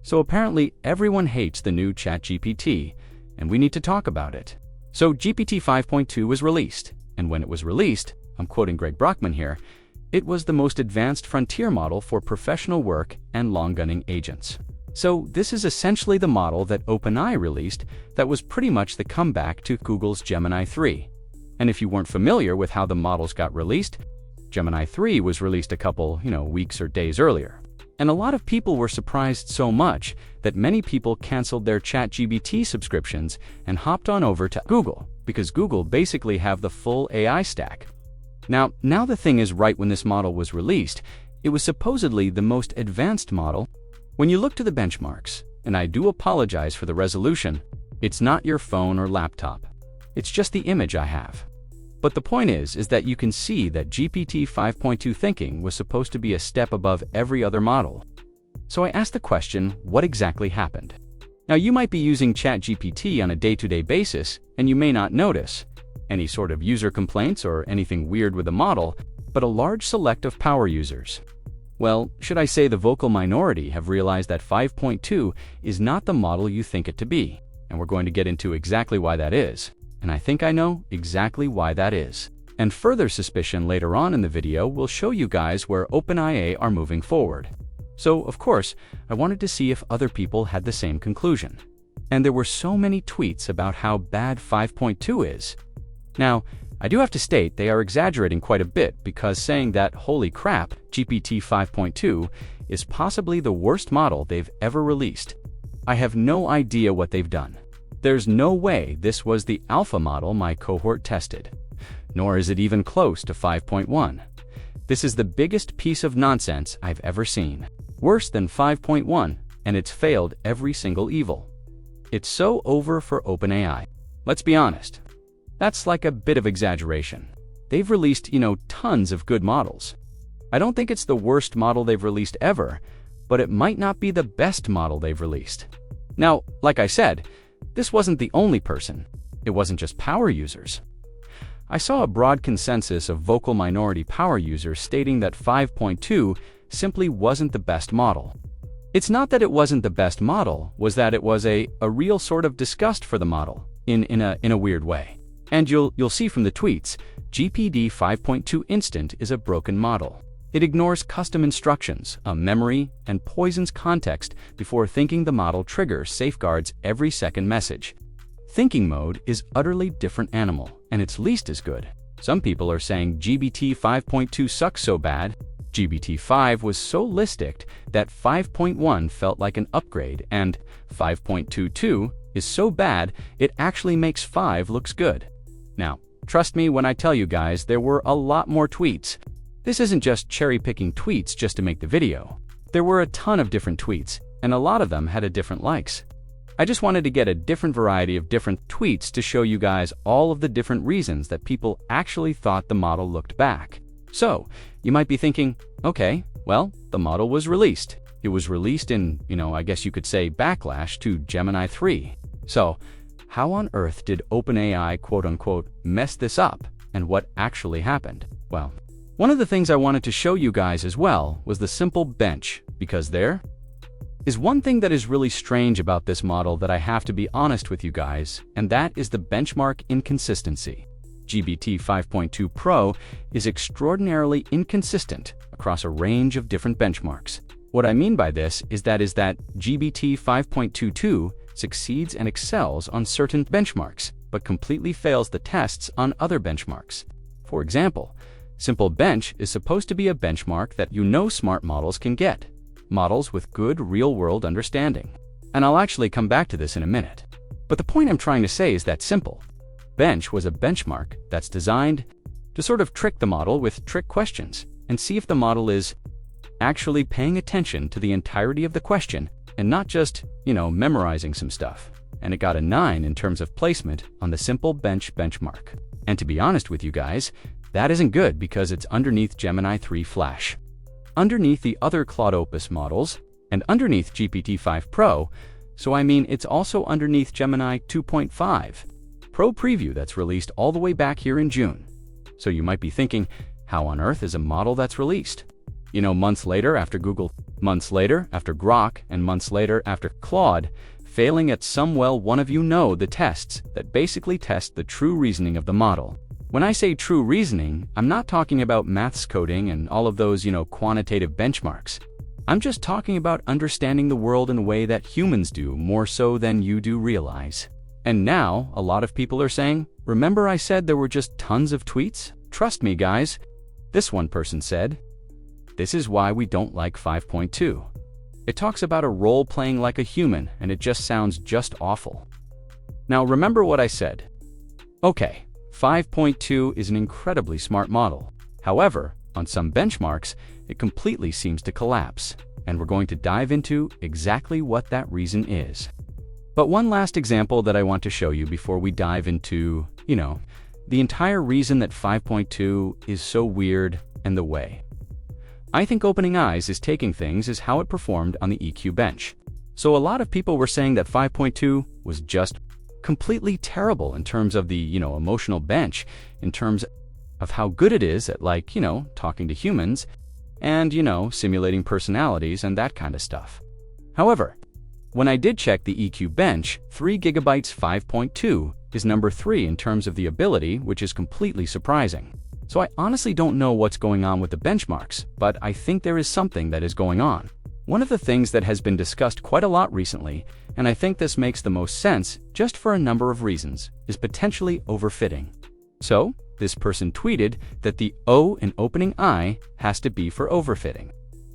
So apparently everyone hates the new ChatGPT, and we need to talk about it. So GPT 5.2 was released, and when it was released, I'm quoting Greg Brockman here, it was the most advanced frontier model for professional work and long-gunning agents. So this is essentially the model that OpenAI released that was pretty much the comeback to Google's Gemini 3. And if you weren't familiar with how the models got released, Gemini 3 was released a couple, weeks or days earlier. And a lot of people were surprised so much that many people canceled their ChatGPT subscriptions and hopped on over to Google, because Google basically have the full AI stack. Now the thing is, right when this model was released, it was supposedly the most advanced model. When you look to the benchmarks, and I do apologize for the resolution, it's not your phone or laptop. It's just the image I have. But the point is that you can see that GPT 5.2 thinking was supposed to be a step above every other model. So I asked the question, what exactly happened? Now you might be using ChatGPT on a day-to-day basis, and you may not notice any sort of user complaints or anything weird with the model, but a large select of power users. Well, should I say the vocal minority have realized that 5.2 is not the model you think it to be, and we're going to get into exactly why that is. And I think I know exactly why that is. And further suspicion later on in the video will show you guys where OpenAI are moving forward. So, of course, I wanted to see if other people had the same conclusion. And there were so many tweets about how bad 5.2 is. Now, I do have to state they are exaggerating quite a bit, because saying that, holy crap, GPT 5.2 is possibly the worst model they've ever released. I have no idea what they've done. There's no way this was the alpha model my cohort tested, nor is it even close to 5.1. This is the biggest piece of nonsense I've ever seen. Worse than 5.1, and it's failed every single eval. It's so over for OpenAI. Let's be honest. That's like a bit of exaggeration. They've released, tons of good models. I don't think it's the worst model they've released ever, but it might not be the best model they've released. Now, like I said, this wasn't the only person. It wasn't just power users. I saw a broad consensus of vocal minority power users stating that 5.2 simply wasn't the best model. It's not that it wasn't the best model, was that it was a real sort of disgust for the model, in a weird way. And you'll see from the tweets, GPT 5.2 Instant is a broken model. It ignores custom instructions, a memory, and poisons context before thinking. The model triggers safeguards every second message. Thinking mode is utterly different animal, and it's least as good. Some people are saying GPT 5.2 sucks so bad. GPT 5 was so listic that 5.1 felt like an upgrade, and 5.22 is so bad it actually makes 5 looks good. Now, trust me when I tell you guys, there were a lot more tweets. This isn't just cherry-picking tweets just to make the video. There were a ton of different tweets, and a lot of them had a different likes. I just wanted to get a different variety of different tweets to show you guys all of the different reasons that people actually thought the model looked back. So, you might be thinking, okay, well, the model was released. It was released in, I guess you could say backlash to Gemini 3. So, how on earth did OpenAI quote-unquote mess this up, and what actually happened? Well, one of the things I wanted to show you guys as well was the SimpleBench, because there is one thing that is really strange about this model that I have to be honest with you guys, and that is the benchmark inconsistency. GPT 5.2 Pro is extraordinarily inconsistent across a range of different benchmarks. What I mean by this is that GPT 5.22 succeeds and excels on certain benchmarks, but completely fails the tests on other benchmarks. For example, SimpleBench is supposed to be a benchmark that smart models can get, models with good real-world understanding. And I'll actually come back to this in a minute. But the point I'm trying to say is that SimpleBench was a benchmark that's designed to sort of trick the model with trick questions and see if the model is actually paying attention to the entirety of the question and not just, memorizing some stuff. And it got a 9 in terms of placement on the SimpleBench benchmark. And to be honest with you guys, that isn't good because it's underneath Gemini 3 Flash, underneath the other Claude Opus models, and underneath GPT-5 Pro, so I mean it's also underneath Gemini 2.5 Pro Preview that's released all the way back here in June. So you might be thinking, how on earth is a model that's released, months later after Google Months later, after Grok, and months later, after Claude, failing at some, well, one of you know, the tests that basically test the true reasoning of the model. When I say true reasoning, I'm not talking about maths coding and all of those, quantitative benchmarks. I'm just talking about understanding the world in a way that humans do more so than you do realize. And now, a lot of people are saying, remember I said there were just tons of tweets? Trust me, guys. This one person said, this is why we don't like 5.2. It talks about a role playing like a human, and it just sounds just awful. Now, remember what I said. Okay, 5.2 is an incredibly smart model. However, on some benchmarks, it completely seems to collapse, and we're going to dive into exactly what that reason is. But one last example that I want to show you before we dive into, the entire reason that 5.2 is so weird and the way. I think OpenAI is taking things as how it performed on the EQ bench. So a lot of people were saying that 5.2 was just completely terrible in terms of the, emotional bench, in terms of how good it is at talking to humans and, simulating personalities and that kind of stuff. However, when I did check the EQ bench, 3 GB 5.2 is number 3 in terms of the ability, which is completely surprising. So I honestly don't know what's going on with the benchmarks, but I think there is something that is going on. One of the things that has been discussed quite a lot recently, and I think this makes the most sense just for a number of reasons, is potentially overfitting. So, this person tweeted that the O in OpenAI has to be for overfitting.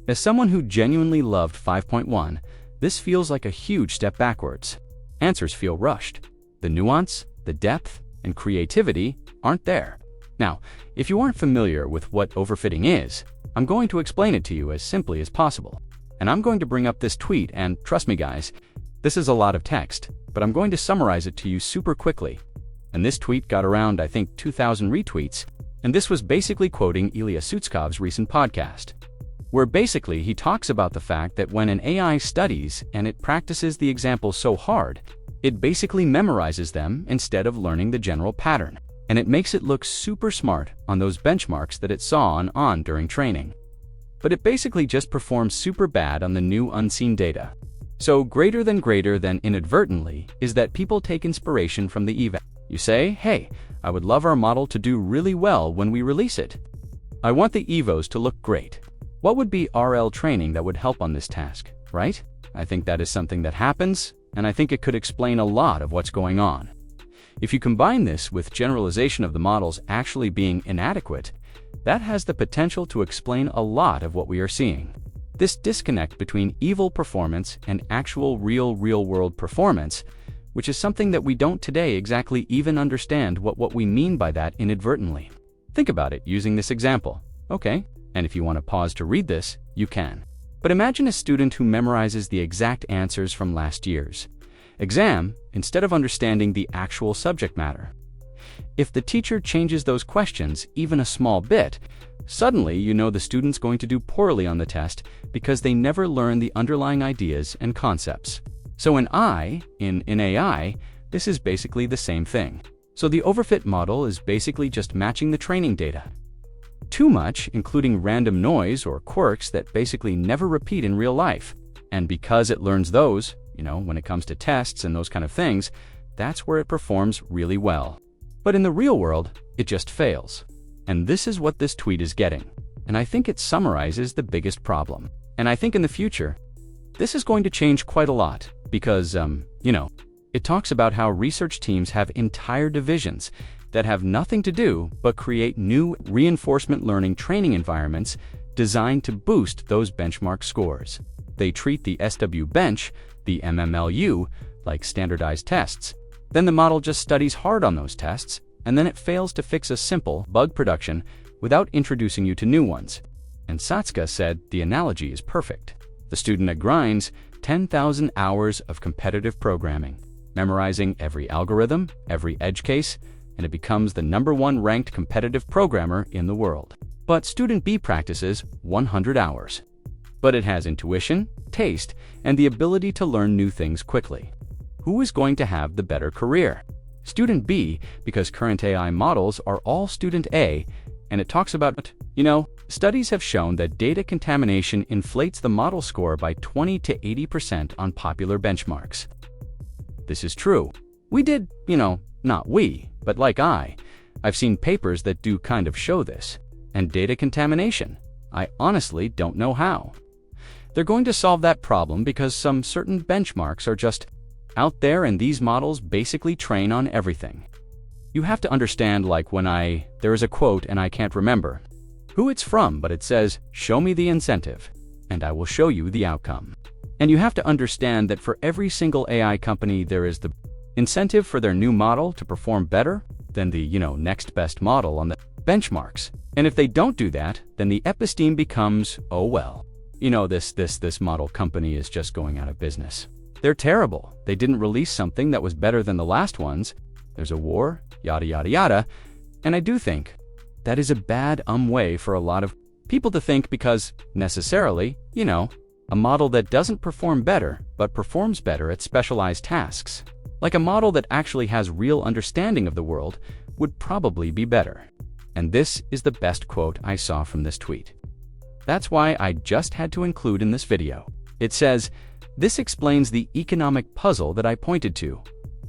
As someone who genuinely loved 5.1, this feels like a huge step backwards. Answers feel rushed. The nuance, the depth, and creativity aren't there. Now, if you aren't familiar with what overfitting is, I'm going to explain it to you as simply as possible. And I'm going to bring up this tweet, and trust me guys, this is a lot of text, but I'm going to summarize it to you super quickly. And this tweet got around, I think, 2,000 retweets, and this was basically quoting Illya Sutskever's recent podcast, where basically he talks about the fact that when an AI studies and it practices the examples so hard, it basically memorizes them instead of learning the general pattern, and it makes it look super smart on those benchmarks that it saw on during training. But it basically just performs super bad on the new unseen data. So greater than inadvertently is that people take inspiration from the eval. You say, hey, I would love our model to do really well when we release it. I want the evos to look great. What would be RL training that would help on this task, right? I think that is something that happens, and I think it could explain a lot of what's going on. If you combine this with generalization of the models actually being inadequate, that has the potential to explain a lot of what we are seeing. This disconnect between eval performance and actual real-world performance, which is something that we don't today exactly even understand what we mean by that inadvertently. Think about it using this example. Okay, and if you want to pause to read this, you can. But imagine a student who memorizes the exact answers from last year's exam instead of understanding the actual subject matter. If the teacher changes those questions even a small bit, suddenly you know the student's going to do poorly on the test because they never learn the underlying ideas and concepts. So in AI, this is basically the same thing. So the overfit model is basically just matching the training data. Too much, including random noise or quirks that basically never repeat in real life. And because it learns those, when it comes to tests and those kind of things, that's where it performs really well. But in the real world, it just fails. And this is what this tweet is getting. And I think it summarizes the biggest problem. And I think in the future, this is going to change quite a lot because, it talks about how research teams have entire divisions that have nothing to do but create new reinforcement learning training environments designed to boost those benchmark scores. They treat the SW-bench, the MMLU, like standardized tests. Then the model just studies hard on those tests, and then it fails to fix a simple bug production without introducing you to new ones. And Sutskever said the analogy is perfect. The student grinds 10,000 hours of competitive programming, memorizing every algorithm, every edge case, and it becomes the #1 ranked competitive programmer in the world. But student B practices 100 hours. But it has intuition, taste, and the ability to learn new things quickly. Who is going to have the better career? Student B, because current AI models are all student A, and it talks about, studies have shown that data contamination inflates the model score by 20 to 80% on popular benchmarks. This is true. We did, not we, but like I've seen papers that do kind of show this. And data contamination, I honestly don't know how. They're going to solve that problem because some certain benchmarks are just out there and these models basically train on everything. You have to understand, like when there is a quote and I can't remember who it's from, but it says, "Show me the incentive, and I will show you the outcome." And you have to understand that for every single AI company, there is the incentive for their new model to perform better than the, next best model on the benchmarks. And if they don't do that, then the episteme becomes, oh well, this model company is just going out of business. They're terrible. They didn't release something that was better than the last ones. There's a war, yada, yada, yada. And I do think that is a bad way for a lot of people to think because necessarily, a model that doesn't perform better, but performs better at specialized tasks, like a model that actually has real understanding of the world, would probably be better. And this is the best quote I saw from this tweet. That's why I just had to include in this video. It says, "This explains the economic puzzle that I pointed to.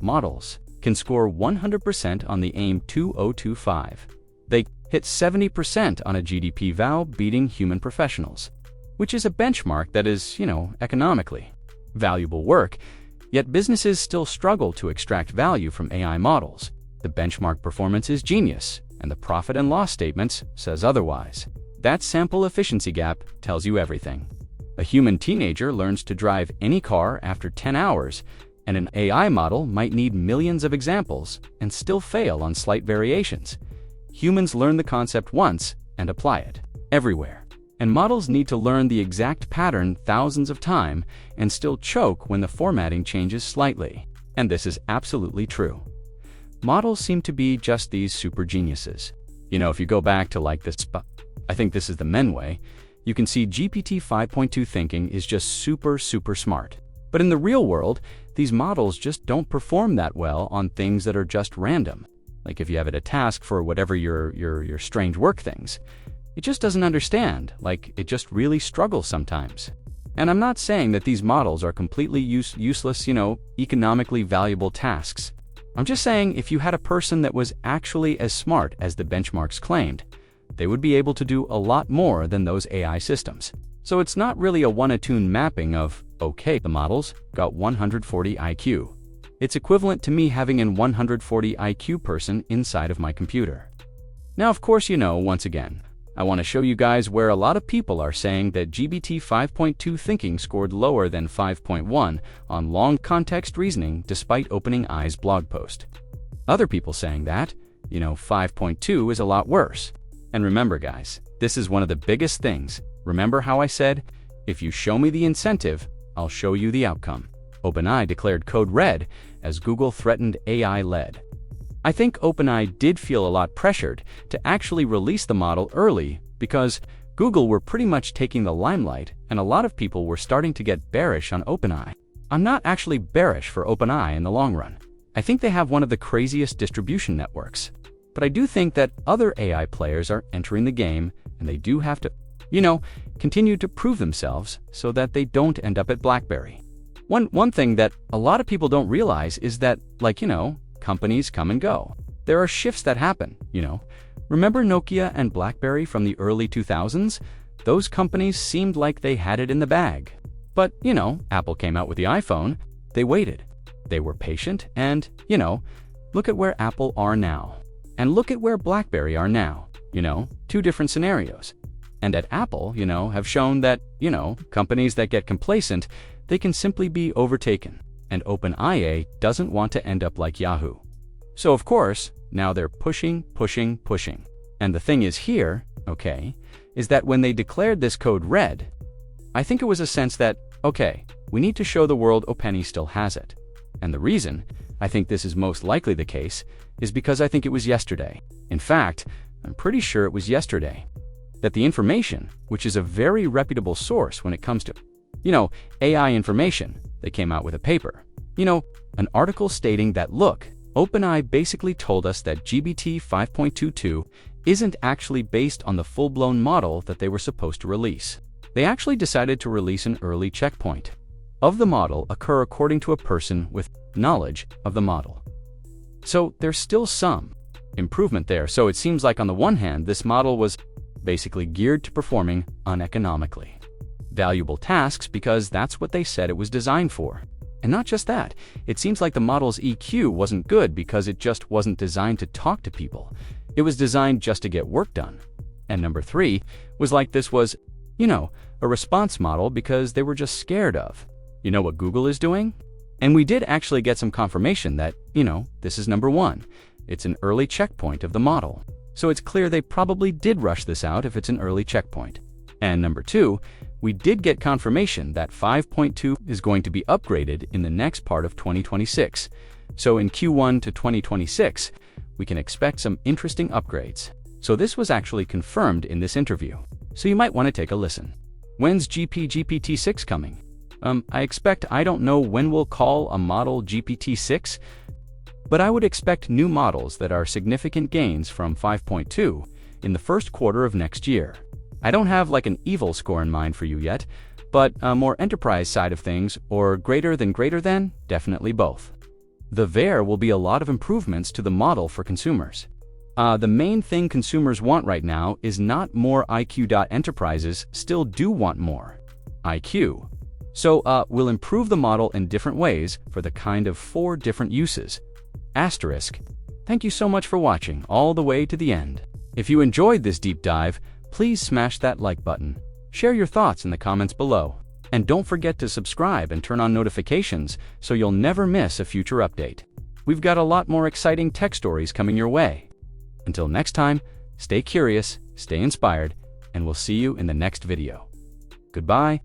Models can score 100% on the AIM 2025. They hit 70% on a GDP eval, beating human professionals, which is a benchmark that is, economically valuable work, yet businesses still struggle to extract value from AI models. The benchmark performance is genius, and the profit and loss statements says otherwise. That sample efficiency gap tells you everything. A human teenager learns to drive any car after 10 hours, and an AI model might need millions of examples and still fail on slight variations. Humans learn the concept once and apply it everywhere. And models need to learn the exact pattern thousands of times and still choke when the formatting changes slightly. And this is absolutely true. Models seem to be just these super geniuses. If you go back to like this, I think this is the men way, you can see GPT 5.2 thinking is just super smart. But in the real world, these models just don't perform that well on things that are just random. Like if you have it a task for whatever your strange work things, it just doesn't understand, like it just really struggles sometimes. And I'm not saying that these models are completely useless, economically valuable tasks. I'm just saying if you had a person that was actually as smart as the benchmarks claimed, they would be able to do a lot more than those AI systems. So it's not really a one-to-one mapping of, okay, the models got 140 IQ. It's equivalent to me having an 140 IQ person inside of my computer. Now, of course, once again, I want to show you guys where a lot of people are saying that GPT 5.2 thinking scored lower than 5.1 on long context reasoning despite OpenAI's blog post. Other people saying that, 5.2 is a lot worse. And remember guys, this is one of the biggest things. Remember how I said, if you show me the incentive, I'll show you the outcome. OpenAI declared code red as Google threatened AI-led. I think OpenAI did feel a lot pressured to actually release the model early because Google were pretty much taking the limelight and a lot of people were starting to get bearish on OpenAI. I'm not actually bearish for OpenAI in the long run. I think they have one of the craziest distribution networks. But I do think that other AI players are entering the game and they do have to, continue to prove themselves so that they don't end up at BlackBerry. One thing that a lot of people don't realize is that, companies come and go. There are shifts that happen, Remember Nokia and BlackBerry from the early 2000s? Those companies seemed like they had it in the bag. But, Apple came out with the iPhone. They waited. They were patient and, look at where Apple are now. And look at where BlackBerry are now, two different scenarios. And at Apple, have shown that, companies that get complacent, they can simply be overtaken. And OpenAI doesn't want to end up like Yahoo. So of course, now they're pushing. And the thing is here, is that when they declared this code red, I think it was a sense that, we need to show the world OpenAI still has it. And the reason I think this is most likely the case is because I think it was yesterday. In fact, I'm pretty sure it was yesterday that the information, which is a very reputable source when it comes to, AI information, they came out with a paper. An article stating that, look, OpenAI basically told us that GPT 5.22 isn't actually based on the full-blown model that they were supposed to release. They actually decided to release an early checkpoint of the model occur according to a person with knowledge of the model. So there's still some improvement there. So it seems like on the one hand, this model was basically geared to performing uneconomically valuable tasks because that's what they said it was designed for. And not just that, it seems like the model's EQ wasn't good because it just wasn't designed to talk to people. It was designed just to get work done. And number 3 was like this was, a response model because they were just scared of, what Google is doing? And we did actually get some confirmation that, this is number 1. It's an early checkpoint of the model. So it's clear they probably did rush this out if it's an early checkpoint. And number 2, we did get confirmation that 5.2 is going to be upgraded in the next part of 2026. So in Q1 to 2026, we can expect some interesting upgrades. So this was actually confirmed in this interview. So you might want to take a listen. When's GPT-6 coming? I don't know when we'll call a model GPT-6, but I would expect new models that are significant gains from 5.2 in the first quarter of next year. I don't have like an eval score in mind for you yet, but a more enterprise side of things or greater than, definitely both. There will be a lot of improvements to the model for consumers. The main thing consumers want right now is not more IQ. Enterprises still do want more IQ. So we'll improve the model in different ways for the kind of 4 different uses. Asterisk. Thank you so much for watching all the way to the end. If you enjoyed this deep dive, please smash that like button. Share your thoughts in the comments below. And don't forget to subscribe and turn on notifications so you'll never miss a future update. We've got a lot more exciting tech stories coming your way. Until next time, stay curious, stay inspired, and we'll see you in the next video. Goodbye.